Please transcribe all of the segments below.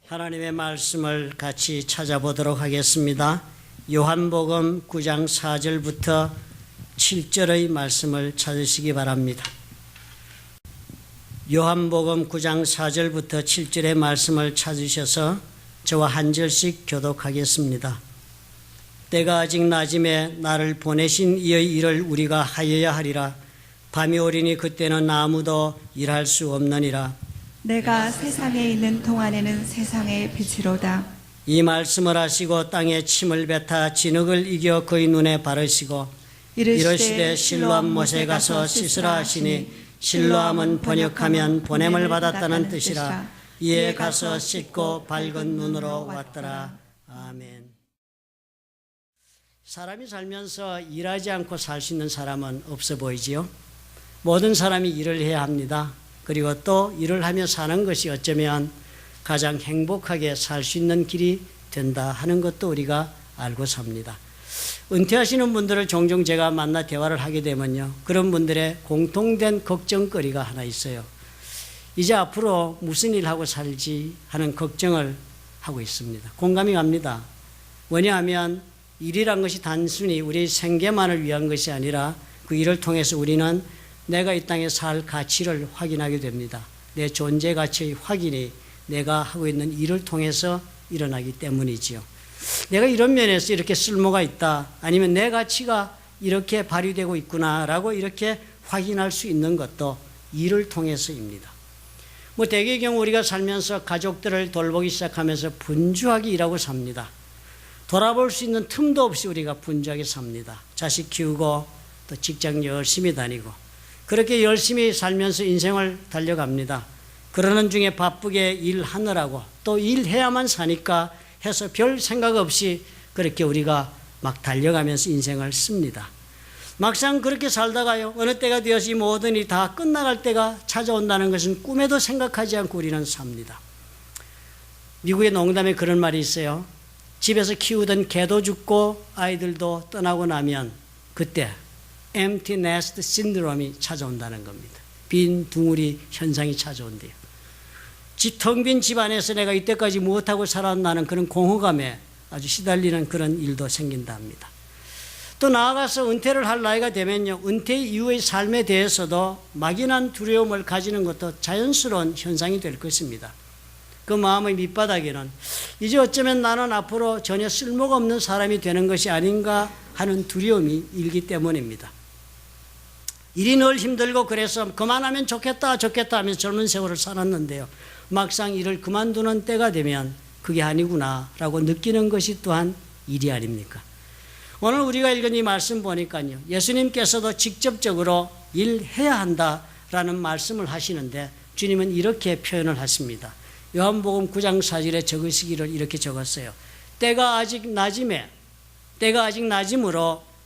하나님의 말씀을 같이 찾아보도록 하겠습니다. 요한복음 9장 4절부터 7절의 말씀을 찾으시기 바랍니다. 요한복음 9장 4절부터 7절의 말씀을 찾으셔서 저와 한 절씩 교독하겠습니다. 때가 아직 낮음에 나를 보내신 이의 일을 우리가 하여야 하리라. 밤이 오리니 그때는 아무도 일할 수 없느니라. 내가 세상에 있는 동안에는 세상의 빛이로다. 이 말씀을 하시고 땅에 침을 뱉어 진흙을 이겨 그의 눈에 바르시고 이르시되 실로암 못에 가서 씻으라 하시니 실로암은 번역하면 보냄을 받았다는 뜻이라. 이에 가서 씻고 밝은 눈으로 왔더라. 아멘. 사람이 살면서 일하지 않고 살 수 있는 사람은 없어 보이지요. 모든 사람이 일을 해야 합니다. 그리고 또 일을 하며 사는 것이 어쩌면 가장 행복하게 살 수 있는 길이 된다 하는 것도 우리가 알고 삽니다. 은퇴하시는 분들을 종종 제가 만나 대화를 하게 되면요, 그런 분들의 공통된 걱정거리가 하나 있어요. 이제 앞으로 무슨 일 하고 살지 하는 걱정을 하고 있습니다. 공감이 갑니다. 왜냐하면 일이란 것이 단순히 우리 생계만을 위한 것이 아니라 그 일을 통해서 우리는 내가 이 땅에 살 가치를 확인하게 됩니다. 내 존재 가치의 확인이 내가 하고 있는 일을 통해서 일어나기 때문이지요. 내가 이런 면에서 이렇게 쓸모가 있다, 아니면 내 가치가 이렇게 발휘되고 있구나라고 이렇게 확인할 수 있는 것도 일을 통해서입니다. 대개의 경우 우리가 살면서 가족들을 돌보기 시작하면서 분주하게 일하고 삽니다. 돌아볼 수 있는 틈도 없이 우리가 분주하게 삽니다. 자식 키우고 또 직장 열심히 다니고 그렇게 열심히 살면서 인생을 달려갑니다. 그러는 중에 바쁘게 일하느라고 또 일해야만 사니까 해서 별 생각 없이 그렇게 우리가 막 달려가면서 인생을 씁니다. 막상 그렇게 살다가요, 어느 때가 되어서 이 모든 일이 다 끝나갈 때가 찾아온다는 것은 꿈에도 생각하지 않고 우리는 삽니다. 미국의 농담에 그런 말이 있어요. 집에서 키우던 개도 죽고 아이들도 떠나고 나면 그때 empty nest 신드롬이 찾아온다는 겁니다. 빈 둥우리 현상이 찾아온대요. 텅 빈 집 안에서 내가 이때까지 무엇하고 살았나는 그런 공허감에 아주 시달리는 그런 일도 생긴다 합니다. 또 나아가서 은퇴를 할 나이가 되면요, 은퇴 이후의 삶에 대해서도 막연한 두려움을 가지는 것도 자연스러운 현상이 될 것입니다. 그 마음의 밑바닥에는 이제 어쩌면 나는 앞으로 전혀 쓸모가 없는 사람이 되는 것이 아닌가 하는 두려움이 일기 때문입니다. 일이 늘 힘들고 그래서 그만하면 좋겠다 하면서 젊은 세월을 살았는데요, 막상 일을 그만두는 때가 되면 그게 아니구나라고 느끼는 것이 또한 일이 아닙니까? 오늘 우리가 읽은 이 말씀 보니까요, 예수님께서도 직접적으로 일해야 한다라는 말씀을 하시는데 주님은 이렇게 표현을 하십니다. 요한복음 9장 4절에 적으시기를 이렇게 적었어요. 때가 아직 낮음으로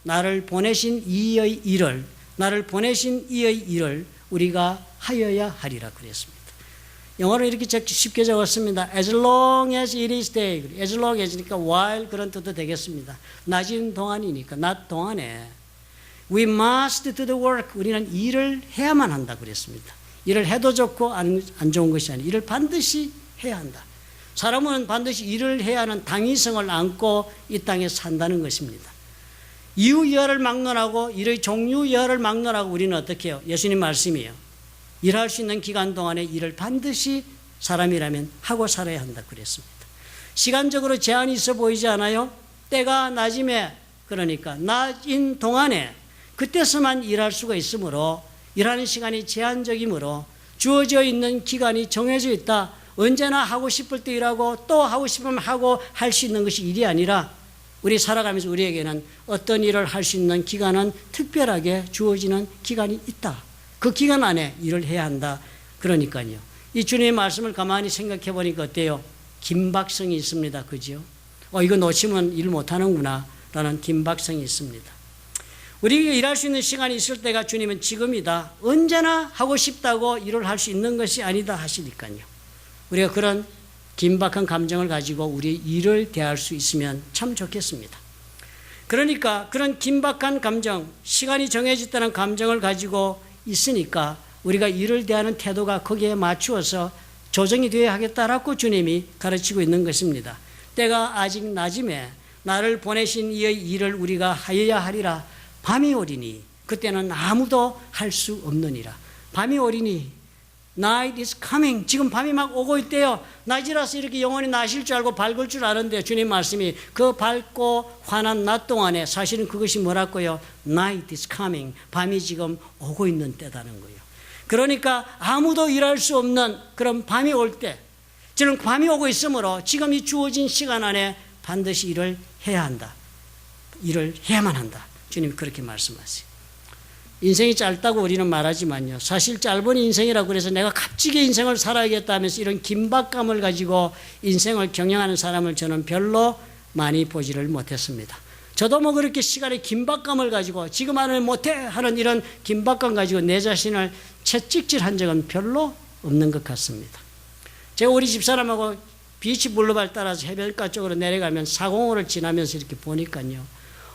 나를 보내신 이의 일을 우리가 하여야 하리라 그랬습니다. 영어로 이렇게 쉽게 적었습니다. As long as it is day. As long as니까 while 그런 뜻도 되겠습니다. 낮은 동안이니까 낮 동안에 we must do the work. 우리는 일을 해야만 한다 그랬습니다. 일을 해도 좋고 안 좋은 것이 아니라 일을 반드시 해야 한다. 사람은 반드시 일을 해야 하는 당위성을 안고 이 땅에 산다는 것입니다. 이유이하를 막론하고 일의 종류이하를 막론하고 우리는 어떻게 해요? 예수님 말씀이에요. 일할 수 있는 기간 동안에 일을 반드시 사람이라면 하고 살아야 한다 그랬습니다. 시간적으로 제한이 있어 보이지 않아요? 때가 낮음에, 그러니까 낮인 동안에 그때서만 일할 수가 있으므로 일하는 시간이 제한적이므로 주어져 있는 기간이 정해져 있다. 언제나 하고 싶을 때 일하고 또 하고 싶으면 하고 할 수 있는 것이 일이 아니라 우리 살아가면서 우리에게는 어떤 일을 할 수 있는 기간은 특별하게 주어지는 기간이 있다. 그 기간 안에 일을 해야 한다. 그러니까요, 이 주님의 말씀을 가만히 생각해 보니까 어때요? 긴박성이 있습니다. 그죠? 이거 놓치면 일 못하는구나 라는 긴박성이 있습니다. 우리가 일할 수 있는 시간이 있을 때가 주님은 지금이다. 언제나 하고 싶다고 일을 할 수 있는 것이 아니다 하시니까요. 우리가 그런 긴박한 감정을 가지고 우리 일을 대할 수 있으면 참 좋겠습니다. 그러니까 그런 긴박한 감정, 시간이 정해졌다는 감정을 가지고 있으니까 우리가 일을 대하는 태도가 거기에 맞추어서 조정이 되어야 하겠다라고 주님이 가르치고 있는 것입니다. 때가 아직 낮음에 나를 보내신 이의 일을 우리가 하여야 하리라. 밤이 오리니 그때는 아무도 할 수 없느니라. 밤이 오리니 Night is coming. 지금 밤이 막 오고 있대요. 낮이라서 이렇게 영원히 낮일 줄 알고 밝을 줄 아는데 주님 말씀이 그 밝고 환한 낮 동안에 사실은 그것이 뭐라고요? Night is coming. 밤이 지금 오고 있는 때다는 거예요. 그러니까 아무도 일할 수 없는 그런 밤이 올 때, 저는 밤이 오고 있으므로 지금 이 주어진 시간 안에 반드시 일을 해야 한다. 일을 해야만 한다. 주님이 그렇게 말씀하세요. 인생이 짧다고 우리는 말하지만요. 사실 짧은 인생이라고 그래서 내가 값지게 인생을 살아야겠다 하면서 이런 긴박감을 가지고 인생을 경영하는 사람을 저는 별로 많이 보지를 못했습니다. 저도 뭐 그렇게 시간에 긴박감을 가지고 지금 안을 못해 하는 이런 긴박감 가지고 내 자신을 채찍질한 적은 별로 없는 것 같습니다. 제가 우리 집사람하고 비치 블루발 따라서 해변가 쪽으로 내려가면 사공호를 지나면서 이렇게 보니까요.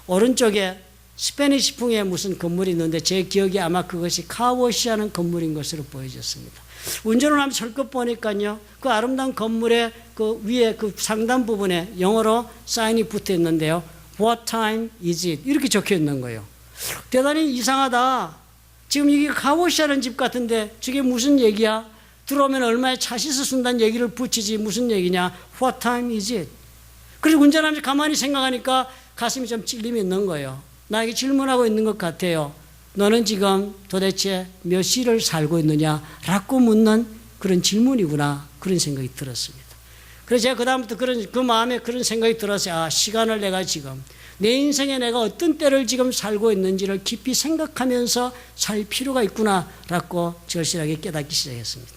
오른쪽에 스페니시풍의 무슨 건물이 있는데 제 기억에 아마 그것이 카워시하는 건물인 것으로 보여졌습니다. 운전을 하면 철껏 보니까요. 그 아름다운 건물의 그 위에 그 상단 부분에 영어로 사인이 붙어 있는데요. What time is it? 이렇게 적혀 있는 거예요. 대단히 이상하다. 지금 이게 카워시하는 집 같은데 저게 무슨 얘기야? 들어오면 얼마에 차 씻어 준다는 얘기를 붙이지 무슨 얘기냐? What time is it? 그래서 운전하면서 가만히 생각하니까 가슴이 좀 찔림이 있는 거예요. 나에게 질문하고 있는 것 같아요. 너는 지금 도대체 몇 시를 살고 있느냐라고 묻는 그런 질문이구나. 그런 생각이 들었습니다. 그래서 제가 그다음부터 그 마음에 그런 생각이 들어서 시간을 내가 지금 내 인생에 내가 어떤 때를 지금 살고 있는지를 깊이 생각하면서 살 필요가 있구나라고 절실하게 깨닫기 시작했습니다.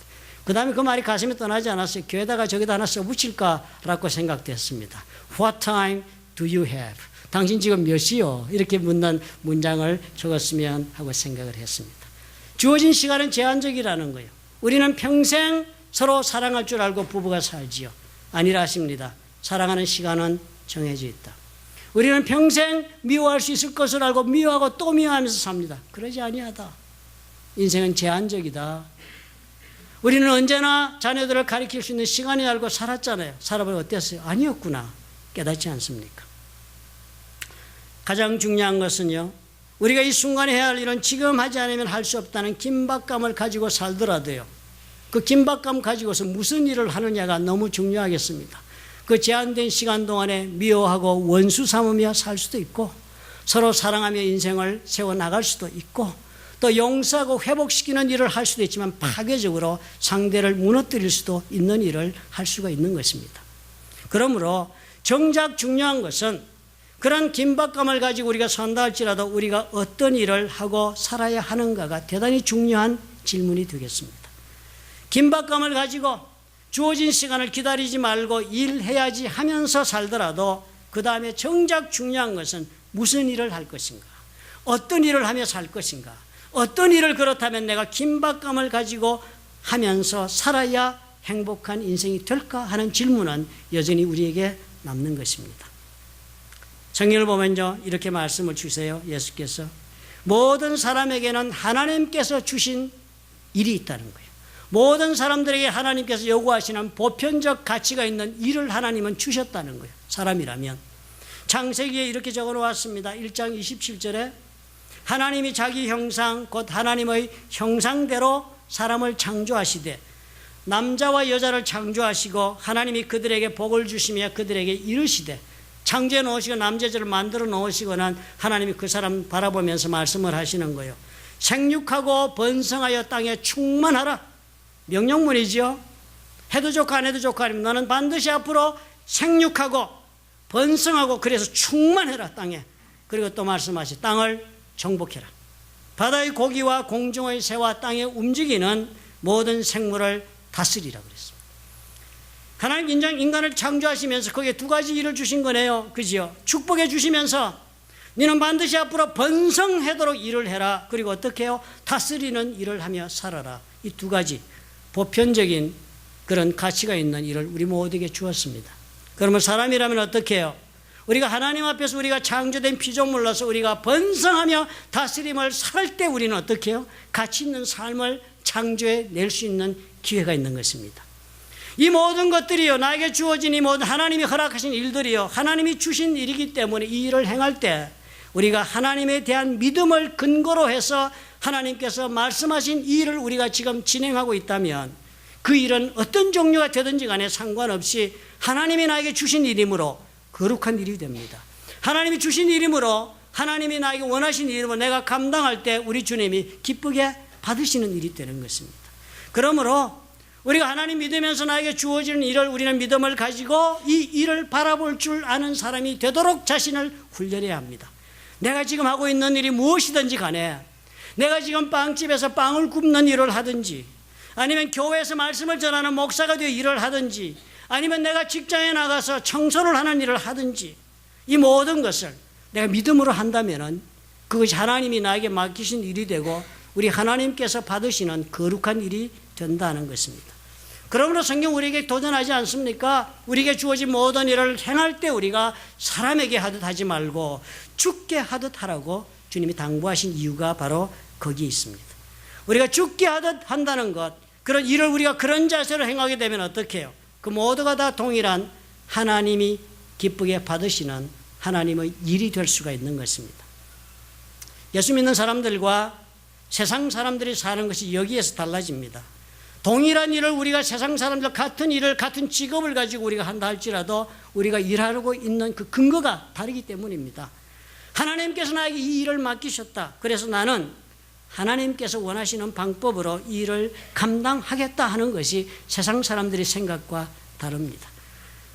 그 다음에 그 말이 가슴에 떠나지 않았어요. 교회다가 저기다 하나 써붙일까라고 생각됐습니다. What time do you have? 당신 지금 몇 시요? 이렇게 묻는 문장을 적었으면 하고 생각을 했습니다. 주어진 시간은 제한적이라는 거예요. 우리는 평생 서로 사랑할 줄 알고 부부가 살지요. 아니라 하십니다. 사랑하는 시간은 정해져 있다. 우리는 평생 미워할 수 있을 것을 알고 미워하고 또 미워하면서 삽니다. 그러지 아니하다. 인생은 제한적이다. 우리는 언제나 자녀들을 가리킬 수 있는 시간이 알고 살았잖아요. 살아보니 어땠어요? 아니었구나. 깨닫지 않습니까? 가장 중요한 것은요. 우리가 이 순간에 해야 할 일은 지금 하지 않으면 할 수 없다는 긴박감을 가지고 살더라도요. 그 긴박감 가지고서 무슨 일을 하느냐가 너무 중요하겠습니다. 그 제한된 시간 동안에 미워하고 원수 삼으며 살 수도 있고 서로 사랑하며 인생을 세워나갈 수도 있고 또 용서하고 회복시키는 일을 할 수도 있지만 파괴적으로 상대를 무너뜨릴 수도 있는 일을 할 수가 있는 것입니다. 그러므로 정작 중요한 것은 그런 긴박감을 가지고 우리가 산다 할지라도 우리가 어떤 일을 하고 살아야 하는가가 대단히 중요한 질문이 되겠습니다. 긴박감을 가지고 주어진 시간을 기다리지 말고 일해야지 하면서 살더라도 그 다음에 정작 중요한 것은 무슨 일을 할 것인가, 어떤 일을 하며 살 것인가, 어떤 일을 그렇다면 내가 긴박감을 가지고 하면서 살아야 행복한 인생이 될까 하는 질문은 여전히 우리에게 남는 것입니다. 성경을 보면요 이렇게 말씀을 주세요. 예수께서 모든 사람에게는 하나님께서 주신 일이 있다는 거예요. 모든 사람들에게 하나님께서 요구하시는 보편적 가치가 있는 일을 하나님은 주셨다는 거예요. 사람이라면 창세기에 이렇게 적어놓았습니다. 1장 27절에 하나님이 자기 형상 곧 하나님의 형상대로 사람을 창조하시되 남자와 여자를 창조하시고 하나님이 그들에게 복을 주시며 그들에게 이르시되 창조해 놓으시고 남자들을 만들어 놓으시고는 하나님이 그 사람 바라보면서 말씀을 하시는 거예요. 생육하고 번성하여 땅에 충만하라. 명령문이죠. 해도 좋고 안 해도 좋고 아니면 너는 반드시 앞으로 생육하고 번성하고 그래서 충만해라 땅에. 그리고 또 말씀하시 땅을 정복해라. 바다의 고기와 공중의 새와 땅에 움직이는 모든 생물을 다스리라 그랬습니다. 하나님 인간을 창조하시면서 거기에 두 가지 일을 주신 거네요. 그지요? 축복해 주시면서 너는 반드시 앞으로 번성하도록 일을 해라. 그리고 어떻게 해요? 다스리는 일을 하며 살아라. 이 두 가지 보편적인 그런 가치가 있는 일을 우리 모두에게 주었습니다. 그러면 사람이라면 어떻게 해요? 우리가 하나님 앞에서 우리가 창조된 피조물로서 우리가 번성하며 다스림을 살 때 우리는 어떻게 해요? 가치 있는 삶을 창조해 낼 수 있는 기회가 있는 것입니다. 이 모든 것들이요, 나에게 주어진 이 모든 하나님이 허락하신 일들이요, 하나님이 주신 일이기 때문에 이 일을 행할 때 우리가 하나님에 대한 믿음을 근거로 해서 하나님께서 말씀하신 이 일을 우리가 지금 진행하고 있다면 그 일은 어떤 종류가 되든지 간에 상관없이 하나님이 나에게 주신 일이므로 거룩한 일이 됩니다. 하나님이 주신 일이므로, 하나님이 나에게 원하신 일이므로 내가 감당할 때 우리 주님이 기쁘게 받으시는 일이 되는 것입니다. 그러므로 우리가 하나님 믿으면서 나에게 주어지는 일을 우리는 믿음을 가지고 이 일을 바라볼 줄 아는 사람이 되도록 자신을 훈련해야 합니다. 내가 지금 하고 있는 일이 무엇이든지 간에, 내가 지금 빵집에서 빵을 굽는 일을 하든지, 아니면 교회에서 말씀을 전하는 목사가 되어 일을 하든지, 아니면 내가 직장에 나가서 청소를 하는 일을 하든지, 이 모든 것을 내가 믿음으로 한다면 그것이 하나님이 나에게 맡기신 일이 되고 우리 하나님께서 받으시는 거룩한 일이 된다는 것입니다. 그러므로 성경 우리에게 도전하지 않습니까? 우리에게 주어진 모든 일을 행할 때 우리가 사람에게 하듯 하지 말고 주께 하듯 하라고 주님이 당부하신 이유가 바로 거기에 있습니다. 우리가 주께 하듯 한다는 것, 그런 일을 우리가 그런 자세로 행하게 되면 어떻게 해요? 그 모두가 다 동일한 하나님이 기쁘게 받으시는 하나님의 일이 될 수가 있는 것입니다. 예수 믿는 사람들과 세상 사람들이 사는 것이 여기에서 달라집니다. 동일한 일을 우리가 세상 사람들 같은 일을, 같은 직업을 가지고 우리가 한다 할지라도 우리가 일하고 있는 그 근거가 다르기 때문입니다. 하나님께서 나에게 이 일을 맡기셨다. 그래서 나는 하나님께서 원하시는 방법으로 이 일을 감당하겠다 하는 것이 세상 사람들의 생각과 다릅니다.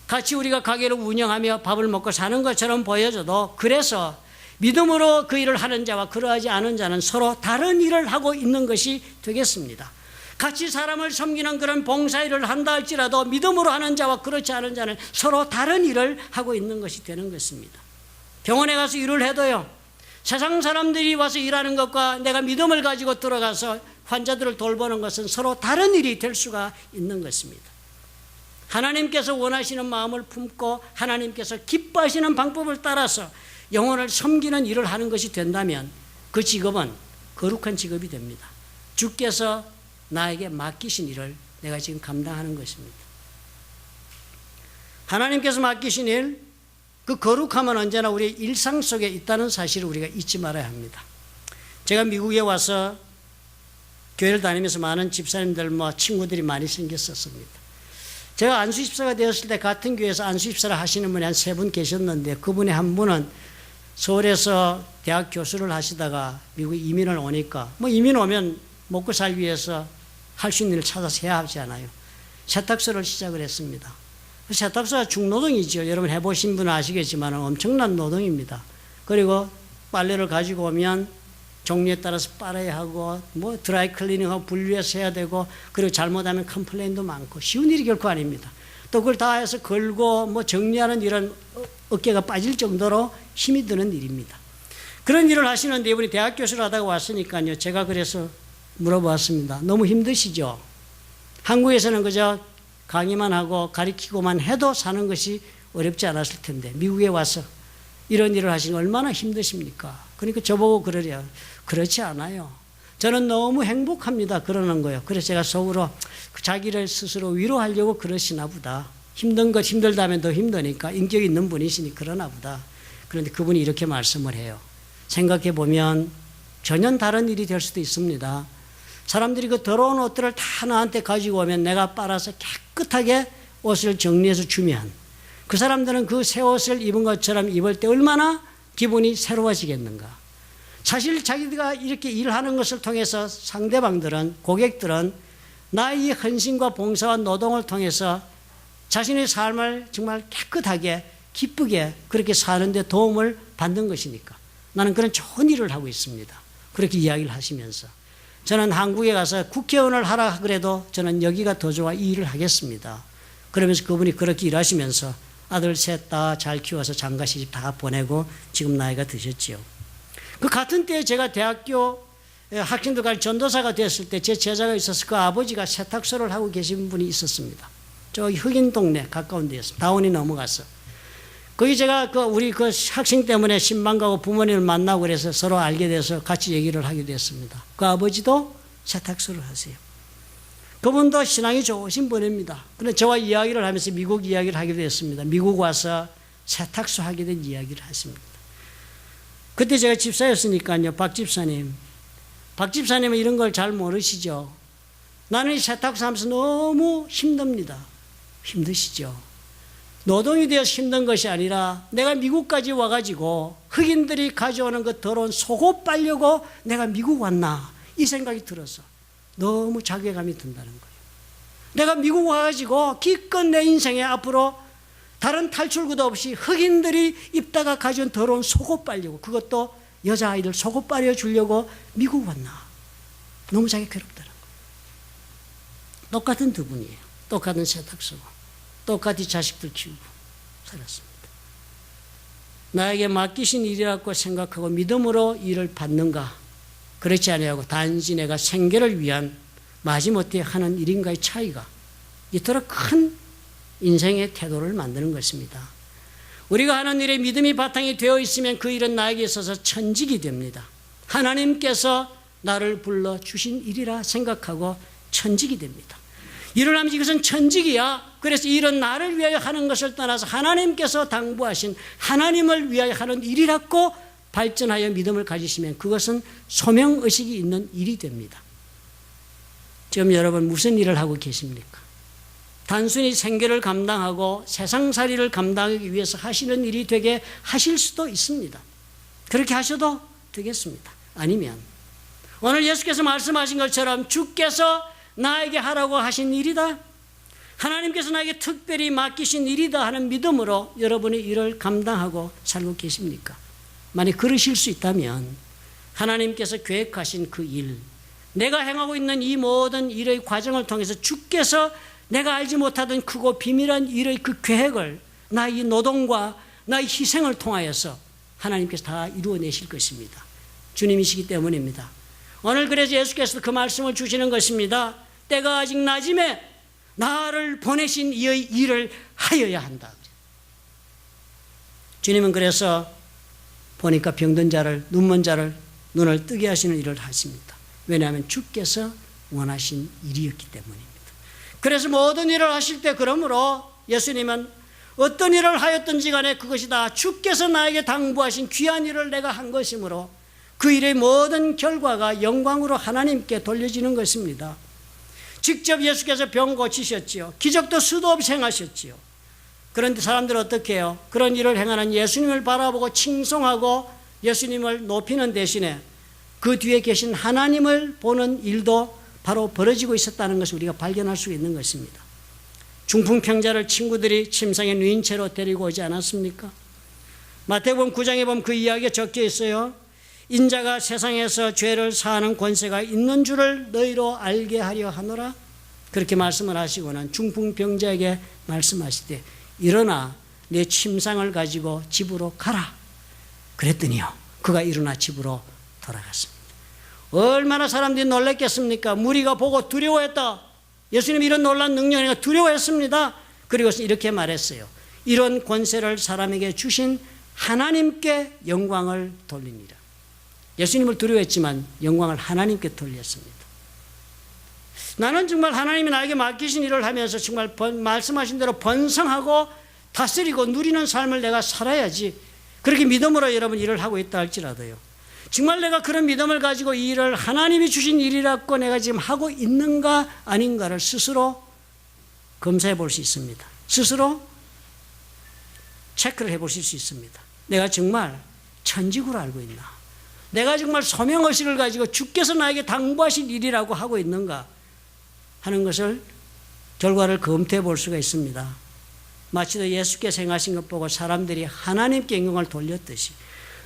같이 우리가 가게를 운영하며 밥을 먹고 사는 것처럼 보여져도, 그래서 믿음으로 그 일을 하는 자와 그러하지 않은 자는 서로 다른 일을 하고 있는 것이 되겠습니다. 같이 사람을 섬기는 그런 봉사일을 한다 할지라도 믿음으로 하는 자와 그렇지 않은 자는 서로 다른 일을 하고 있는 것이 되는 것입니다. 병원에 가서 일을 해도요, 세상 사람들이 와서 일하는 것과 내가 믿음을 가지고 들어가서 환자들을 돌보는 것은 서로 다른 일이 될 수가 있는 것입니다. 하나님께서 원하시는 마음을 품고 하나님께서 기뻐하시는 방법을 따라서 영혼을 섬기는 일을 하는 것이 된다면 그 직업은 거룩한 직업이 됩니다. 주께서 나에게 맡기신 일을 내가 지금 감당하는 것입니다. 하나님께서 맡기신 일, 그 거룩함은 언제나 우리의 일상 속에 있다는 사실을 우리가 잊지 말아야 합니다. 제가 미국에 와서 교회를 다니면서 많은 집사님들, 친구들이 많이 생겼었습니다. 제가 안수집사가 되었을 때 같은 교회에서 안수집사를 하시는 분이 한 3분 계셨는데, 그분의 한 분은 서울에서 대학 교수를 하시다가 미국에 이민을 오니까, 이민 오면 먹고 살기 위해서 할 수 있는 일을 찾아서 해야 하지 않아요. 세탁소를 시작을 했습니다. 세탁소가 중노동이죠. 여러분 해보신 분은 아시겠지만 엄청난 노동입니다. 그리고 빨래를 가지고 오면 종류에 따라서 빨아야 하고, 드라이 클리닝하고 분류해서 해야 되고, 그리고 잘못하면 컴플레인도 많고, 쉬운 일이 결코 아닙니다. 또 그걸 다 해서 걸고 정리하는 이런 어깨가 빠질 정도로 힘이 드는 일입니다. 그런 일을 하시는데 이분이 대학 교수를 하다가 왔으니까요, 제가 그래서 물어봤습니다. 너무 힘드시죠? 한국에서는 그저 강의만 하고 가르치고만 해도 사는 것이 어렵지 않았을 텐데 미국에 와서 이런 일을 하시니 얼마나 힘드십니까? 그러니까 저보고 그러래요. 그렇지 않아요. 저는 너무 행복합니다. 그러는 거예요. 그래서 제가 속으로 자기를 스스로 위로하려고 그러시나 보다. 힘든 것 힘들다면 더 힘드니까 인격 있는 분이시니 그러나 보다. 그런데 그분이 이렇게 말씀을 해요. 생각해 보면 전혀 다른 일이 될 수도 있습니다. 사람들이 그 더러운 옷들을 다 나한테 가지고 오면 내가 빨아서 깨끗하게 옷을 정리해서 주면 그 사람들은 그 새 옷을 입은 것처럼 입을 때 얼마나 기분이 새로워지겠는가. 사실 자기가 이렇게 일하는 것을 통해서 상대방들은, 고객들은 나의 헌신과 봉사와 노동을 통해서 자신의 삶을 정말 깨끗하게 기쁘게 그렇게 사는 데 도움을 받는 것이니까 나는 그런 좋은 일을 하고 있습니다. 그렇게 이야기를 하시면서 저는 한국에 가서 국회의원을 하라 그래도 저는 여기가 더 좋아 이 일을 하겠습니다. 그러면서 그분이 그렇게 일하시면서 아들 셋 다 잘 키워서 장가 시집 다 보내고 지금 나이가 드셨지요. 그 같은 때에 제가 대학교 학생들과 전도사가 됐을 때 제 제자가 있어서 그 아버지가 세탁소를 하고 계신 분이 있었습니다. 저기 흑인 동네 가까운 데였어요. 다운이 넘어가서. 거기 제가 우리 학생 때문에 신방 가고 부모님을 만나고 그래서 서로 알게 돼서 같이 얘기를 하게 됐습니다. 그 아버지도 세탁소를 하세요. 그분도 신앙이 좋으신 분입니다. 그런데 저와 이야기를 하면서 미국 이야기를 하게 됐습니다. 미국 와서 세탁소 하게 된 이야기를 했습니다. 그때 제가 집사였으니까요. 박 집사님은 이런 걸 잘 모르시죠. 나는 이 세탁소 하면서 너무 힘듭니다. 힘드시죠. 노동이 되어서 힘든 것이 아니라 내가 미국까지 와가지고 흑인들이 가져오는 그 더러운 속옷 빨려고 내가 미국 왔나 이 생각이 들어서 너무 자괴감이 든다는 거예요. 내가 미국 와가지고 기껏 내 인생에 앞으로 다른 탈출구도 없이 흑인들이 입다가 가져온 더러운 속옷 빨려고, 그것도 여자아이들 속옷 빨려주려고 미국 왔나. 너무 자기 괴롭다는 거예요. 똑같은 두 분이에요. 똑같은 세탁소고 똑같이 자식들 키우고 살았습니다. 나에게 맡기신 일이라고 생각하고 믿음으로 일을 받는가, 그렇지 아니하고 단지 내가 생계를 위한 마지못해 하는 일인가의 차이가 이토록 큰 인생의 태도를 만드는 것입니다. 우리가 하는 일에 믿음이 바탕이 되어 있으면 그 일은 나에게 있어서 천직이 됩니다. 하나님께서 나를 불러주신 일이라 생각하고 천직이 됩니다. 일을 하면 이것은 천직이야. 그래서 일은 나를 위하여 하는 것을 떠나서 하나님께서 당부하신 하나님을 위하여 하는 일이라고 발전하여 믿음을 가지시면 그것은 소명의식이 있는 일이 됩니다. 지금 여러분 무슨 일을 하고 계십니까? 단순히 생계를 감당하고 세상살이를 감당하기 위해서 하시는 일이 되게 하실 수도 있습니다. 그렇게 하셔도 되겠습니다. 아니면 오늘 예수께서 말씀하신 것처럼 주께서 나에게 하라고 하신 일이다, 하나님께서 나에게 특별히 맡기신 일이다 하는 믿음으로 여러분의 일을 감당하고 살고 계십니까? 만약 그러실 수 있다면 하나님께서 계획하신 그 일, 내가 행하고 있는 이 모든 일의 과정을 통해서 주께서 내가 알지 못하던 크고 비밀한 일의 그 계획을 나의 노동과 나의 희생을 통하여서 하나님께서 다 이루어내실 것입니다. 주님이시기 때문입니다. 오늘 그래서 예수께서 그 말씀을 주시는 것입니다. 때가 아직 낮음에 나를 보내신 이의 일을 하여야 한다. 주님은 그래서 보니까 병든 자를, 눈먼 자를 눈을 뜨게 하시는 일을 하십니다. 왜냐하면 주께서 원하신 일이었기 때문입니다. 그래서 모든 일을 하실 때 그러므로 예수님은 어떤 일을 하였든지 간에 그것이 다 주께서 나에게 당부하신 귀한 일을 내가 한 것이므로 그 일의 모든 결과가 영광으로 하나님께 돌려지는 것입니다. 직접 예수께서 병 고치셨지요. 기적도 수도 없이 행하셨지요. 그런데 사람들은 어떻게 해요? 그런 일을 행하는 예수님을 바라보고 칭송하고 예수님을 높이는 대신에 그 뒤에 계신 하나님을 보는 일도 바로 벌어지고 있었다는 것을 우리가 발견할 수 있는 것입니다. 중풍병자를 친구들이 침상에 누인 채로 데리고 오지 않았습니까? 마태복음 9장에 보면 그 이야기가 적혀 있어요. 인자가 세상에서 죄를 사하는 권세가 있는 줄을 너희로 알게 하려 하노라. 그렇게 말씀을 하시고는 중풍병자에게 말씀하시되 일어나 내 침상을 가지고 집으로 가라. 그랬더니요, 그가 일어나 집으로 돌아갔습니다. 얼마나 사람들이 놀랐겠습니까? 무리가 보고 두려워했다. 예수님 이런 놀라운 능력이니까 두려워했습니다. 그리고서 이렇게 말했어요. 이런 권세를 사람에게 주신 하나님께 영광을 돌리니라. 예수님을 두려워했지만 영광을 하나님께 돌렸습니다. 나는 정말 하나님이 나에게 맡기신 일을 하면서 정말 말씀하신 대로 번성하고 다스리고 누리는 삶을 내가 살아야지. 그렇게 믿음으로 여러분 일을 하고 있다 할지라도요, 정말 내가 그런 믿음을 가지고 이 일을 하나님이 주신 일이라고 내가 지금 하고 있는가 아닌가를 스스로 검사해 볼 수 있습니다. 스스로 체크를 해 보실 수 있습니다. 내가 정말 천직으로 알고 있나? 내가 정말 소명의식을 가지고 주께서 나에게 당부하신 일이라고 하고 있는가 하는 것을 결과를 검토해 볼 수가 있습니다. 마치도 예수께서 행하신 것 보고 사람들이 하나님께 영광을 돌렸듯이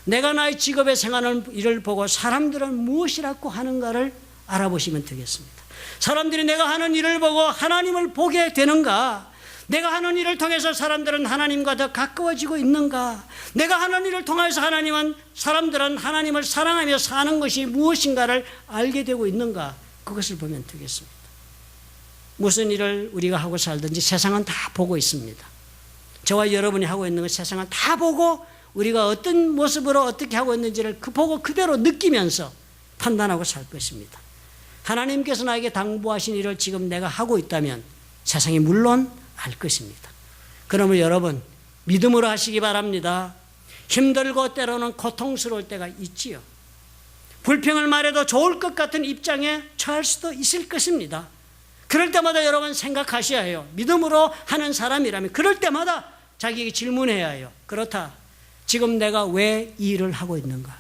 내가 나의 직업에 생하는 일을 보고 사람들은 무엇이라고 하는가를 알아보시면 되겠습니다. 사람들이 내가 하는 일을 보고 하나님을 보게 되는가? 내가 하는 일을 통해서 사람들은 하나님과 더 가까워지고 있는가? 내가 하는 일을 통해서 사람들은 하나님을 사랑하며 사는 것이 무엇인가를 알게 되고 있는가? 그것을 보면 되겠습니다. 무슨 일을 우리가 하고 살든지 세상은 다 보고 있습니다. 저와 여러분이 하고 있는 것 세상은 다 보고 우리가 어떤 모습으로 어떻게 하고 있는지를 보고 그대로 느끼면서 판단하고 살 것입니다. 하나님께서 나에게 당부하신 일을 지금 내가 하고 있다면 세상이 물론 알 것입니다. 그러므로 여러분 믿음으로 하시기 바랍니다. 힘들고 때로는 고통스러울 때가 있지요. 불평을 말해도 좋을 것 같은 입장에 처할 수도 있을 것입니다. 그럴 때마다 여러분 생각하셔야 해요. 믿음으로 하는 사람이라면 그럴 때마다 자기에게 질문해야 해요. 그렇다. 지금 내가 왜 이 일을 하고 있는가?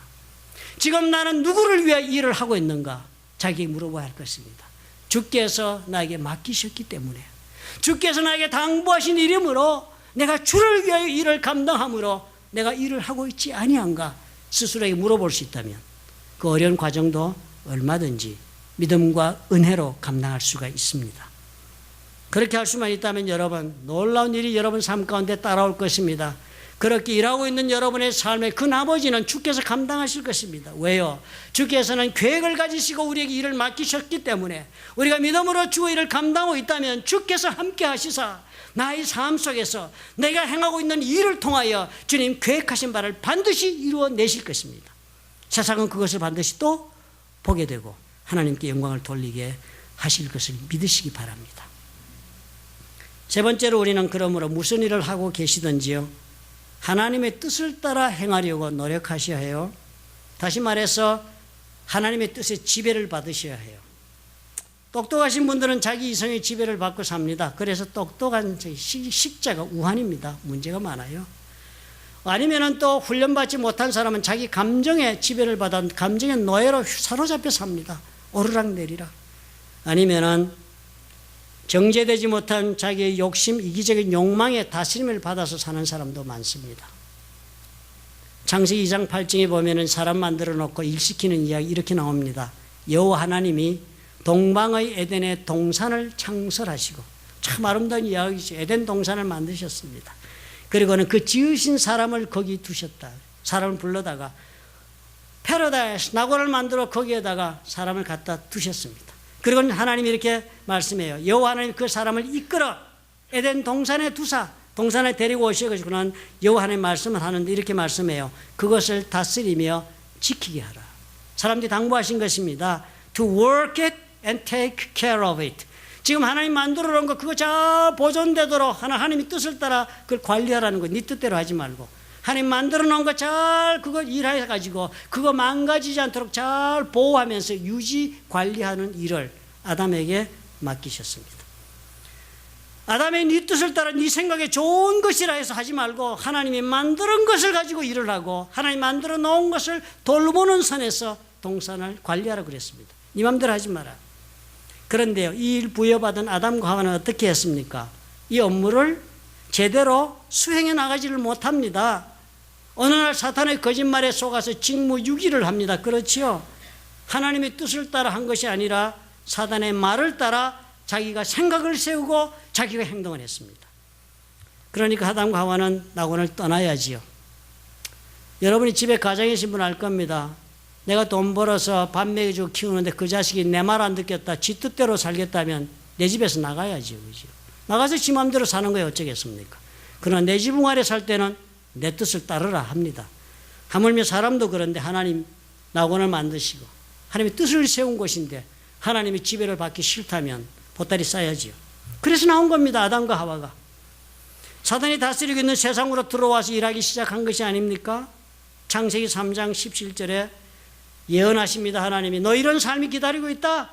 지금 나는 누구를 위해 이 일을 하고 있는가? 자기에게 물어봐야 할 것입니다. 주께서 나에게 맡기셨기 때문에, 주께서 나에게 당부하신 이름으로 내가 주를 위하여 일을 감당함으로 내가 일을 하고 있지 아니한가? 스스로에게 물어볼 수 있다면 그 어려운 과정도 얼마든지 믿음과 은혜로 감당할 수가 있습니다. 그렇게 할 수만 있다면 여러분 놀라운 일이 여러분 삶 가운데 따라올 것입니다. 그렇게 일하고 있는 여러분의 삶의 그 나머지는 주께서 감당하실 것입니다. 왜요? 주께서는 계획을 가지시고 우리에게 일을 맡기셨기 때문에 우리가 믿음으로 주의 일을 감당하고 있다면 주께서 함께 하시사 나의 삶 속에서 내가 행하고 있는 일을 통하여 주님 계획하신 바를 반드시 이루어내실 것입니다. 세상은 그것을 반드시 또 보게 되고 하나님께 영광을 돌리게 하실 것을 믿으시기 바랍니다. 세 번째로 우리는 그러므로 무슨 일을 하고 계시든지요, 하나님의 뜻을 따라 행하려고 노력하셔야 해요. 다시 말해서 하나님의 뜻에 지배를 받으셔야 해요. 똑똑하신 분들은 자기 이성의 지배를 받고 삽니다. 그래서 똑똑한 식자가 우환입니다. 문제가 많아요. 아니면 또 훈련받지 못한 사람은 자기 감정의 지배를 받아 감정의 노예로 사로잡혀 삽니다. 오르락내리락. 아니면 정제되지 못한 자기의 욕심, 이기적인 욕망에 다스림을 받아서 사는 사람도 많습니다. 창세기 2장 8절에 보면은 사람 만들어 놓고 일시키는 이야기 이렇게 나옵니다. 여호와 하나님이 동방의 에덴의 동산을 창설하시고, 참 아름다운 이야기죠. 에덴 동산을 만드셨습니다. 그리고는 그 지으신 사람을 거기 두셨다. 사람을 불러다가 패러다이스, 낙원을 만들어 거기에다가 사람을 갖다 두셨습니다. 그리고 하나님이 이렇게 말씀해요. 여호와 하나님 그 사람을 이끌어 에덴 동산에 두사, 동산에 데리고 오셔가지고는 여호와 하나님 말씀을 하는데 이렇게 말씀해요. 그것을 다스리며 지키게 하라. 사람들이 당부하신 것입니다. To work it and take care of it. 지금 하나님 만들어 놓은 거 그거 잘 보존되도록 하나님의 뜻을 따라 그걸 관리하라는 거. 네 뜻대로 하지 말고 하나님 만들어 놓은 거 잘 그거 일해 가지고 그거 망가지지 않도록 잘 보호하면서 유지 관리하는 일을 아담에게 맡기셨습니다. 아담의 네 뜻을 따라 네 생각에 좋은 것이라 해서 하지 말고 하나님이 만드는 것을 가지고 일을 하고 하나님 만들어 놓은 것을 돌보는 선에서 동산을 관리하라고 그랬습니다. 네 맘대로 하지 마라. 그런데요, 이 일 부여받은 아담과 하와는 어떻게 했습니까? 이 업무를 제대로 수행해 나가지를 못합니다. 어느 날 사탄의 거짓말에 속아서 직무유기를 합니다. 그렇지요? 하나님의 뜻을 따라 한 것이 아니라 사단의 말을 따라 자기가 생각을 세우고 자기가 행동을 했습니다. 그러니까 아담과 하와는 낙원을 떠나야지요. 여러분이 집에 가정에 계신 분 알 겁니다. 내가 돈 벌어서 밥 먹여주고 키우는데 그 자식이 내 말 안 듣겠다, 지 뜻대로 살겠다면 내 집에서 나가야지요. 그죠? 나가서 지 마음대로 사는 거에 어쩌겠습니까? 그러나 내 지붕 아래 살 때는 내 뜻을 따르라 합니다. 하물며 사람도 그런데 하나님 낙원을 만드시고 하나님의 뜻을 세운 곳인데 하나님의 지배를 받기 싫다면 보따리 싸야지요. 그래서 나온 겁니다. 아담과 하와가. 사단이 다스리고 있는 세상으로 들어와서 일하기 시작한 것이 아닙니까? 창세기 3장 17절에 예언하십니다. 하나님이 너 이런 삶이 기다리고 있다.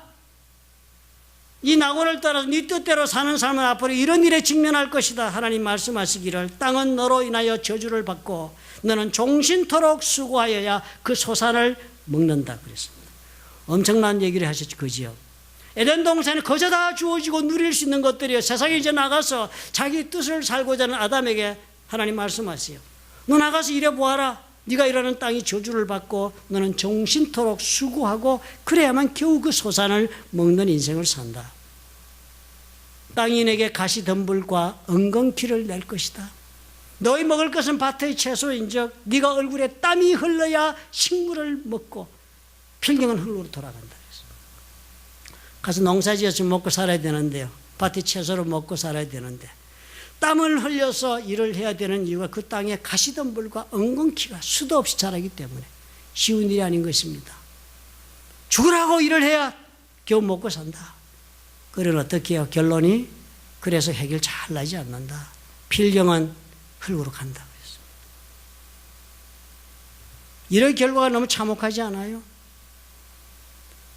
이 낙원을 따라서 네 뜻대로 사는 삶은 앞으로 이런 일에 직면할 것이다. 하나님 말씀하시기를 땅은 너로 인하여 저주를 받고 너는 종신토록 수고하여야 그 소산을 먹는다 그랬습니다. 엄청난 얘기를 하셨죠. 그지요? 에덴 동산에 거저 다 주어지고 누릴 수 있는 것들이요. 세상에 이제 나가서 자기 뜻을 살고자 하는 아담에게 하나님 말씀하세요. 너 나가서 일해보아라. 네가 일하는 땅이 저주를 받고 너는 종신토록 수고하고 그래야만 겨우 그 소산을 먹는 인생을 산다. 땅이 내게 가시덤불과 엉겅퀴를 낼 것이다. 너희 먹을 것은 밭의 채소인즉 네가 얼굴에 땀이 흘러야 식물을 먹고 필경은 흙으로 돌아간다. 가서 농사지어서 먹고 살아야 되는데요. 밭의 채소를 먹고 살아야 되는데 땀을 흘려서 일을 해야 되는 이유가 그 땅에 가시덤불과 엉겅퀴가 수도 없이 자라기 때문에 쉬운 일이 아닌 것입니다. 죽으라고 일을 해야 겨우 먹고 산다. 그러면 어떻게 해요? 결론이 그래서 해결 잘 나지 않는다. 필경은 흙으로 간다. 이런 결과가 너무 참혹하지 않아요?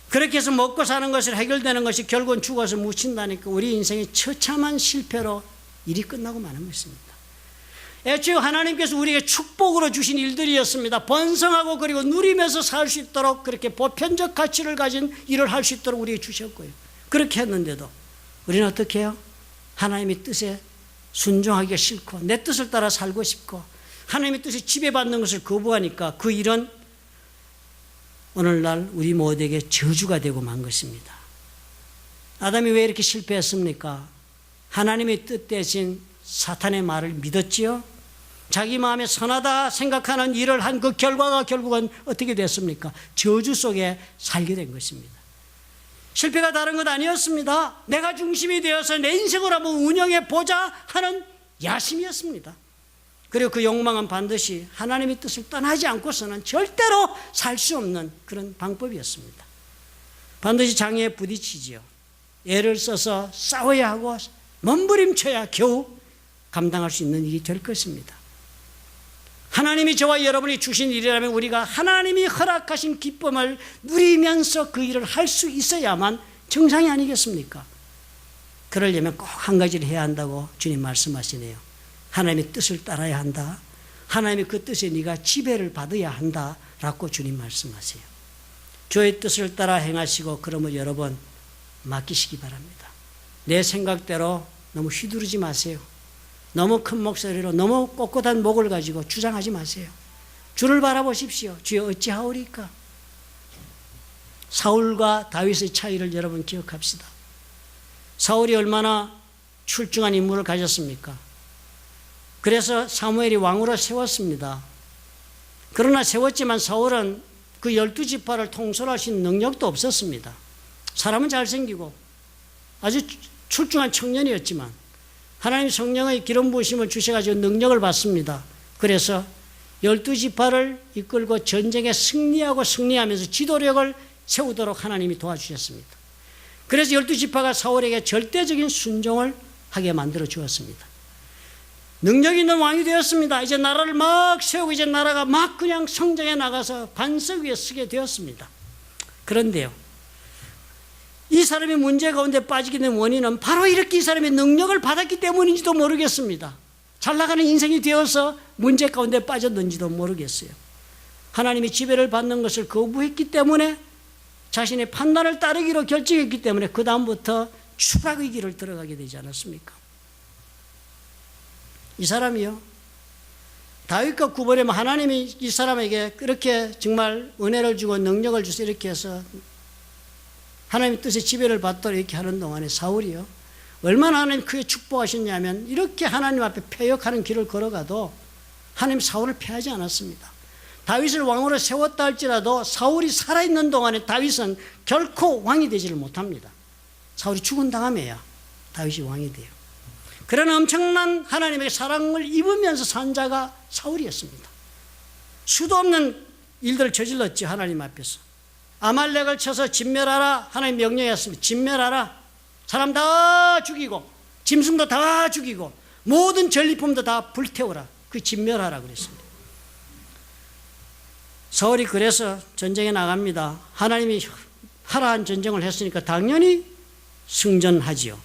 그렇게 해서 먹고 사는 것을 해결되는 것이 결국은 죽어서 묻힌다니까 우리 인생의 처참한 실패로 일이 끝나고 마는 것입니다. 애초에 하나님께서 우리에게 축복으로 주신 일들이었습니다. 번성하고 그리고 누리면서 살 수 있도록 그렇게 보편적 가치를 가진 일을 할 수 있도록 우리에게 주셨고요. 그렇게 했는데도 우리는 어떻게 해요? 하나님의 뜻에 순종하기가 싫고 내 뜻을 따라 살고 싶고 하나님의 뜻에 지배받는 것을 거부하니까 그 일은 오늘날 우리 모두에게 저주가 되고 만 것입니다. 아담이 왜 이렇게 실패했습니까? 하나님의 뜻 대신 사탄의 말을 믿었지요. 자기 마음에 선하다 생각하는 일을 한 그 결과가 결국은 어떻게 됐습니까? 저주 속에 살게 된 것입니다. 실패가 다른 것 아니었습니다. 내가 중심이 되어서 내 인생을 한번 운영해 보자 하는 야심이었습니다. 그리고 그 욕망은 반드시 하나님의 뜻을 떠나지 않고서는 절대로 살 수 없는 그런 방법이었습니다. 반드시 장애에 부딪히지요. 애를 써서 싸워야 하고 몸부림쳐야 겨우 감당할 수 있는 일이 될 것입니다. 하나님이 저와 여러분이 주신 일이라면 우리가 하나님이 허락하신 기쁨을 누리면서 그 일을 할 수 있어야만 정상이 아니겠습니까? 그러려면 꼭 한 가지를 해야 한다고 주님 말씀하시네요. 하나님의 뜻을 따라야 한다. 하나님의 그 뜻에 네가 지배를 받아야 한다라고 주님 말씀하세요. 주의 뜻을 따라 행하시고 그러면 여러분 맡기시기 바랍니다. 내 생각대로 너무 휘두르지 마세요. 너무 큰 목소리로 너무 꼿꼿한 목을 가지고 주장하지 마세요. 주를 바라보십시오. 주여 어찌하오리까? 사울과 다윗의 차이를 여러분 기억합시다. 사울이 얼마나 출중한 인물을 가졌습니까? 그래서 사무엘이 왕으로 세웠습니다. 그러나 세웠지만 사울은 그 12지파를 통솔할 수 있는 능력도 없었습니다. 사람은 잘생기고 아주 출중한 청년이었지만 하나님 성령의 기름 부으심을 주셔가지고 능력을 받습니다. 그래서 12지파를 이끌고 전쟁에 승리하면서 지도력을 세우도록 하나님이 도와주셨습니다. 그래서 12지파가 사울에게 절대적인 순종을 하게 만들어 주었습니다. 능력 있는 왕이 되었습니다. 이제 나라를 막 세우고 이제 나라가 막 그냥 성장해 나가서 반석 위에 서게 되었습니다. 그런데요, 이 사람이 문제 가운데 빠지게 된 원인은 바로 이렇게 이 사람의 능력을 받았기 때문인지도 모르겠습니다. 잘 나가는 인생이 되어서 문제 가운데 빠졌는지도 모르겠어요. 하나님이 지배를 받는 것을 거부했기 때문에 자신의 판단을 따르기로 결정했기 때문에 그 다음부터 추락의 길을 들어가게 되지 않았습니까? 이 사람이요, 다윗과 구별하면 하나님이 이 사람에게 그렇게 정말 은혜를 주고 능력을 주서 이렇게 해서 하나님의 뜻의 지배를 받도록 이렇게 하는 동안에 사울이요, 얼마나 하나님 크게 축복하셨냐면 이렇게 하나님 앞에 패역하는 길을 걸어가도 하나님 사울을 패하지 않았습니다. 다윗을 왕으로 세웠다 할지라도 사울이 살아있는 동안에 다윗은 결코 왕이 되지를 못합니다. 사울이 죽은 다음에야 다윗이 왕이 돼요. 그런 엄청난 하나님의 사랑을 입으면서 산 자가 사울이었습니다. 수도 없는 일들을 저질렀지. 하나님 앞에서 아말렉을 쳐서 진멸하라 하나님 명령했습니다. 진멸하라. 사람 다 죽이고 짐승도 다 죽이고 모든 전리품도 다 불태워라. 그 진멸하라 그랬습니다. 사울이 그래서 전쟁에 나갑니다. 하나님이 하라한 전쟁을 했으니까 당연히 승전하지요.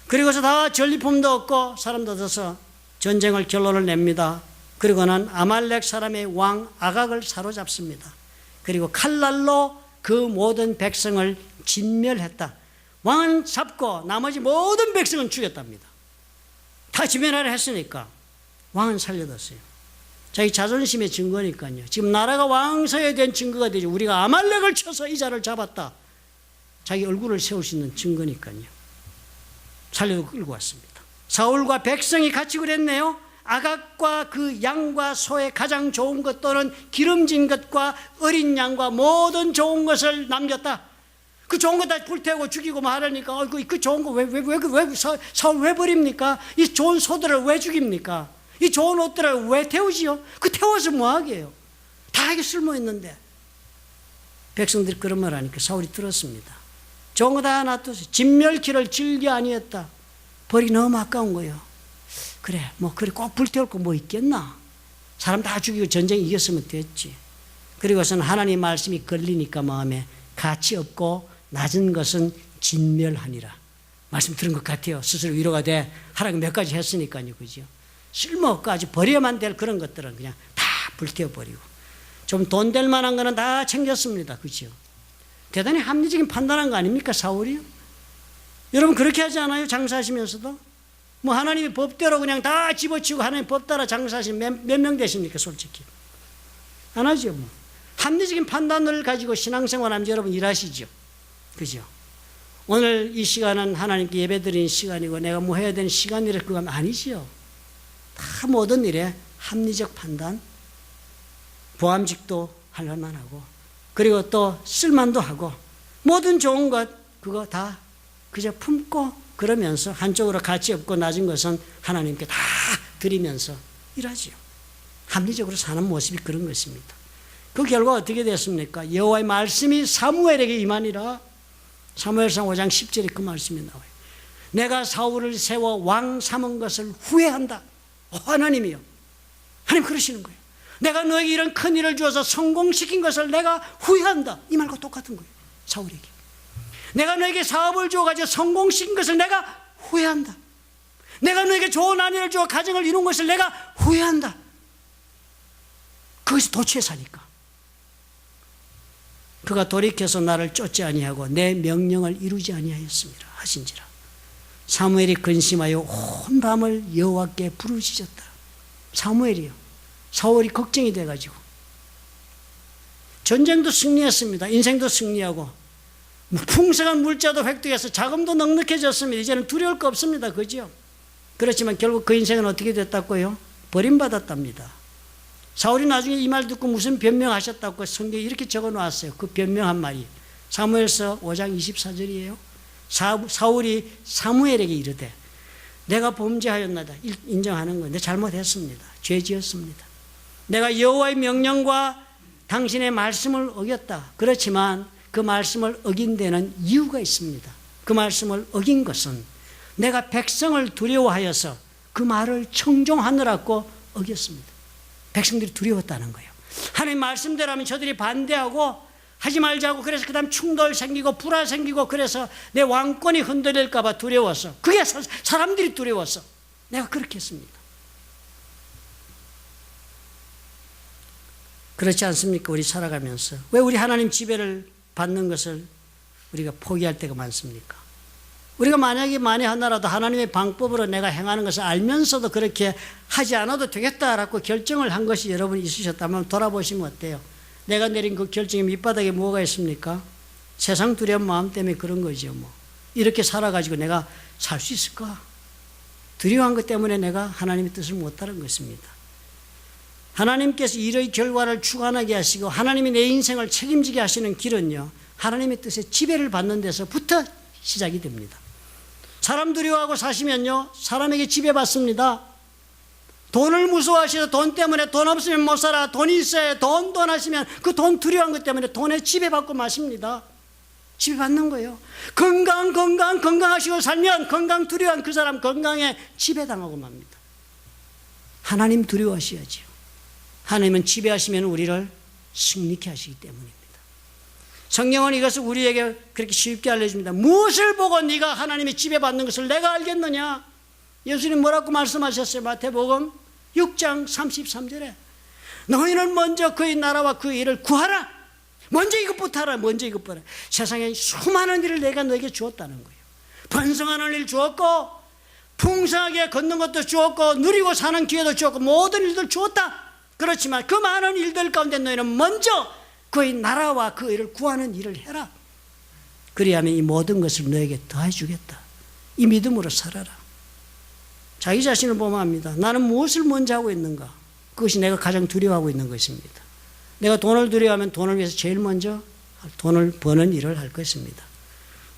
그리고서 다 전리품도 얻고 사람도 얻어서 전쟁을 결론을 냅니다. 그리고는 아말렉 사람의 왕 아각을 사로잡습니다. 그리고 칼날로 그 모든 백성을 진멸했다. 왕은 잡고 나머지 모든 백성은 죽였답니다. 다 진멸하려 했으니까 왕은 살려뒀어요. 자기 자존심의 증거니까요. 지금 나라가 왕서에 된 증거가 되죠. 우리가 아말렉을 쳐서 이 자를 잡았다. 자기 얼굴을 세울 수 있는 증거니까요. 살려도 끌고 왔습니다. 사울과 백성이 같이 그랬네요. 아각과 그 양과 소의 가장 좋은 것 또는 기름진 것과 어린 양과 모든 좋은 것을 남겼다. 그 좋은 거 다 불태우고 죽이고 말하니까 그 좋은 거 사울 왜 버립니까? 이 좋은 소들을 왜 죽입니까? 이 좋은 옷들을 왜 태우지요? 그 태워서 뭐하게요? 다 이게 쓸모있는데. 백성들이 그런 말 하니까 사울이 들었습니다. 좋은 거 다 놔두세요. 진멸키를 즐겨 아니했다. 벌이 너무 아까운 거예요. 그래, 뭐 그래 꼭 불태울 거 뭐 있겠나? 사람 다 죽이고 전쟁 이겼으면 됐지. 그리고서는 하나님 말씀이 걸리니까 마음에 가치 없고 낮은 것은 진멸하니라. 말씀 들은 것 같아요. 스스로 위로가 돼. 하나님 몇 가지 했으니까요. 그죠? 쓸모없고 아주 버려야만 될 그런 것들은 그냥 다 불태워버리고. 좀 돈 될 만한 거는 다 챙겼습니다. 그죠? 대단히 합리적인 판단한 거 아닙니까? 사울이요? 여러분 그렇게 하지 않아요? 장사하시면서도? 뭐 하나님이 법대로 그냥 다 집어치우고 하나님 법 따라 장사하시면 몇 명 되십니까? 솔직히. 안 하죠. 뭐. 합리적인 판단을 가지고 신앙생활하면서 여러분 일하시죠. 그죠? 오늘 이 시간은 하나님께 예배드리는 시간이고 내가 뭐 해야 되는 시간이라 그거 아니지요. 다 모든 일에 합리적 판단, 보암직도 할 만하고 그리고 또 쓸만도 하고 모든 좋은 것 그거 다 그저 품고 그러면서 한쪽으로 가치 없고 낮은 것은 하나님께 다 드리면서 일하지요. 합리적으로 사는 모습이 그런 것입니다. 그 결과 어떻게 됐습니까? 여호와의 말씀이 사무엘에게 임하니라. 사무엘상 5장 10절에 그 말씀이 나와요. 내가 사울을 세워 왕 삼은 것을 후회한다. 하나님이요. 하나님 그러시는 거예요. 내가 너에게 이런 큰 일을 주어서 성공시킨 것을 내가 후회한다. 이 말과 똑같은 거예요. 사울에게. 내가 너에게 사업을 주어가지고 성공시킨 것을 내가 후회한다. 내가 너에게 좋은 아내를 주어 가정을 이룬 것을 내가 후회한다. 그것이 도취해 사니까. 그가 돌이켜서 나를 쫓지 아니하고 내 명령을 이루지 아니하였습니다. 하신지라. 사무엘이 근심하여 온 밤을 여호와께 부르짖었다. 사무엘이요. 사울이 걱정이 돼가지고 전쟁도 승리했습니다. 인생도 승리하고 풍성한 물자도 획득해서 자금도 넉넉해졌습니다. 이제는 두려울 거 없습니다. 그죠? 그렇지만 결국 그 인생은 어떻게 됐다고요? 버림받았답니다. 사울이 나중에 이 말 듣고 무슨 변명하셨다고 성경에 이렇게 적어놓았어요. 그 변명한 말이 사무엘서 5장 24절이에요. 사울이 사무엘에게 이르되 내가 범죄하였나이다. 인정하는 거예요. 내 잘못했습니다. 죄 지었습니다. 내가 여호와의 명령과 당신의 말씀을 어겼다. 그렇지만 그 말씀을 어긴 데는 이유가 있습니다. 그 말씀을 어긴 것은 내가 백성을 두려워하여서 그 말을 청종하느라고 어겼습니다. 백성들이 두려웠다는 거예요. 하나님 말씀대로 하면 저들이 반대하고 하지 말자고 그래서 그 다음 충돌 생기고 불화 생기고 그래서 내 왕권이 흔들릴까 봐 두려웠어. 그게 사람들이 두려웠어. 내가 그렇게 했습니다. 그렇지 않습니까? 우리 살아가면서 왜 우리 하나님 지배를 받는 것을 우리가 포기할 때가 많습니까? 우리가 만약에 만에 하나라도 하나님의 방법으로 내가 행하는 것을 알면서도 그렇게 하지 않아도 되겠다라고 결정을 한 것이 여러분 있으셨다면 돌아보시면 어때요? 내가 내린 그 결정의 밑바닥에 뭐가 있습니까? 세상 두려운 마음 때문에 그런 거죠. 뭐 이렇게 살아가지고 내가 살 수 있을까? 두려워한 것 때문에 내가 하나님의 뜻을 못 따른 것입니다. 하나님께서 일의 결과를 주관하게 하시고 하나님이 내 인생을 책임지게 하시는 길은요, 하나님의 뜻에 지배를 받는 데서부터 시작이 됩니다. 사람 두려워하고 사시면요, 사람에게 지배받습니다. 돈을 무서워하시고 돈 때문에 돈 없으면 못 살아, 돈이 있어야 돈 하시면 그 돈 두려워한 것 때문에 돈에 지배받고 마십니다. 지배받는 거예요. 건강하시고 살면 건강 두려워한 그 사람 건강에 지배당하고 맙니다. 하나님 두려워하셔야죠. 하나님은 지배하시면 우리를 승리케 하시기 때문입니다. 성경은 이것을 우리에게 그렇게 쉽게 알려줍니다. 무엇을 보고 네가 하나님의 지배받는 것을 내가 알겠느냐? 예수님 뭐라고 말씀하셨어요? 마태복음 6장 33절에 너희는 먼저 그의 나라와 그의 일을 구하라. 먼저 이것부터 하라. 먼저 이것부터 하라. 세상에 수많은 일을 내가 너에게 주었다는 거예요. 번성하는 일 주었고 풍성하게 걷는 것도 주었고 누리고 사는 기회도 주었고 모든 일들 주었다. 그렇지만 그 많은 일들 가운데 너희는 먼저 그의 나라와 그 일을 구하는 일을 해라. 그리하면 이 모든 것을 너에게 더해 주겠다. 이 믿음으로 살아라. 자기 자신을 보면 압니다. 나는 무엇을 먼저 하고 있는가? 그것이 내가 가장 두려워하고 있는 것입니다. 내가 돈을 두려워하면 돈을 위해서 제일 먼저 돈을 버는 일을 할 것입니다.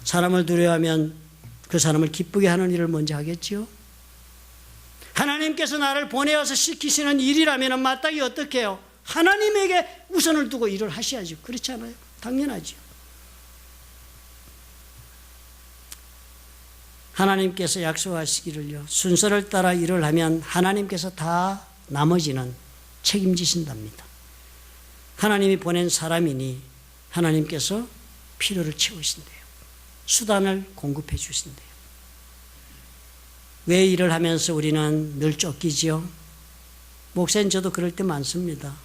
사람을 두려워하면 그 사람을 기쁘게 하는 일을 먼저 하겠지요. 하나님께서 나를 보내어서 시키시는 일이라면 마땅히 어떻게 해요? 하나님에게 우선을 두고 일을 하셔야죠. 그렇지 않아요? 당연하죠. 하나님께서 약속하시기를요. 순서를 따라 일을 하면 하나님께서 다 나머지는 책임지신답니다. 하나님이 보낸 사람이니 하나님께서 필요를 채우신대요. 수단을 공급해 주신대요. 왜 일을 하면서 우리는 늘 쫓기지요? 목사님 저도 그럴 때 많습니다.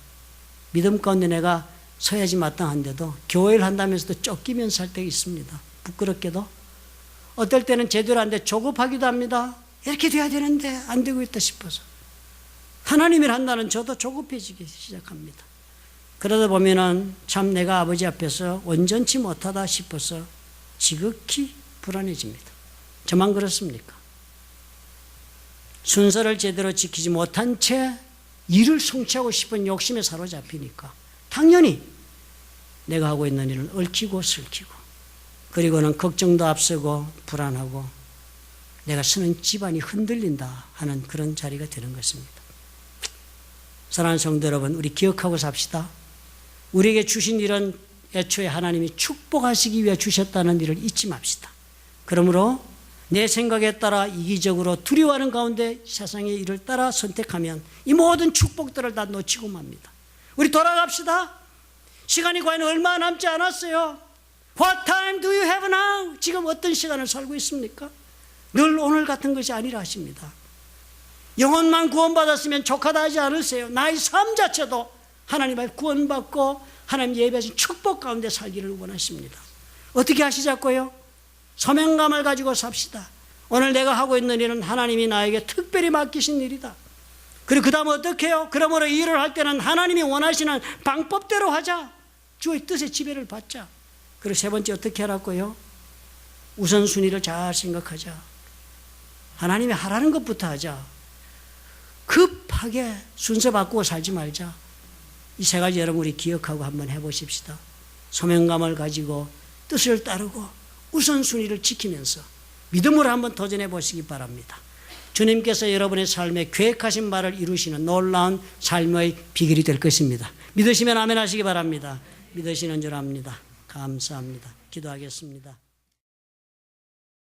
믿음 가운데 내가 서야지 마땅한데도 교회를 한다면서도 쫓기면서 할 때가 있습니다. 부끄럽게도. 어떨 때는 제대로 안 돼 조급하기도 합니다. 이렇게 돼야 되는데 안 되고 있다 싶어서. 하나님을 한다는 저도 조급해지기 시작합니다. 그러다 보면은 참 내가 아버지 앞에서 온전치 못하다 싶어서 지극히 불안해집니다. 저만 그렇습니까? 순서를 제대로 지키지 못한 채 일을 성취하고 싶은 욕심에 사로잡히니까 당연히 내가 하고 있는 일을 얽히고 설키고 그리고는 걱정도 앞서고 불안하고 내가 쓰는 집안이 흔들린다 하는 그런 자리가 되는 것입니다. 사랑하는 성도 여러분, 우리 기억하고 삽시다. 우리에게 주신 일은 애초에 하나님이 축복하시기 위해 주셨다는 일을 잊지 맙시다. 그러므로 내 생각에 따라 이기적으로 두려워하는 가운데 세상의 일을 따라 선택하면 이 모든 축복들을 다 놓치고 맙니다. 우리 돌아갑시다. 시간이 과연 얼마 남지 않았어요. What time do you have now? 지금 어떤 시간을 살고 있습니까? 늘 오늘 같은 것이 아니라 하십니다. 영혼만 구원받았으면 족하다 하지 않으세요. 나의 삶 자체도 하나님 앞에 구원받고 하나님 예배하신 축복 가운데 살기를 원하십니다. 어떻게 하시자고요? 소명감을 가지고 삽시다. 오늘 내가 하고 있는 일은 하나님이 나에게 특별히 맡기신 일이다. 그리고 그 다음 어떻게 해요? 그러므로 일을 할 때는 하나님이 원하시는 방법대로 하자. 주의 뜻의 지배를 받자. 그리고 세 번째 어떻게 하라고요? 우선순위를 잘 생각하자. 하나님이 하라는 것부터 하자. 급하게 순서 바꾸고 살지 말자. 이 세 가지 여러분 우리 기억하고 한번 해보십시다. 소명감을 가지고 뜻을 따르고 우선순위를 지키면서 믿음으로 한번 도전해 보시기 바랍니다. 주님께서 여러분의 삶에 계획하신 바를 이루시는 놀라운 삶의 비결이 될 것입니다. 믿으시면 아멘 하시기 바랍니다. 믿으시는 줄 압니다. 감사합니다. 기도하겠습니다.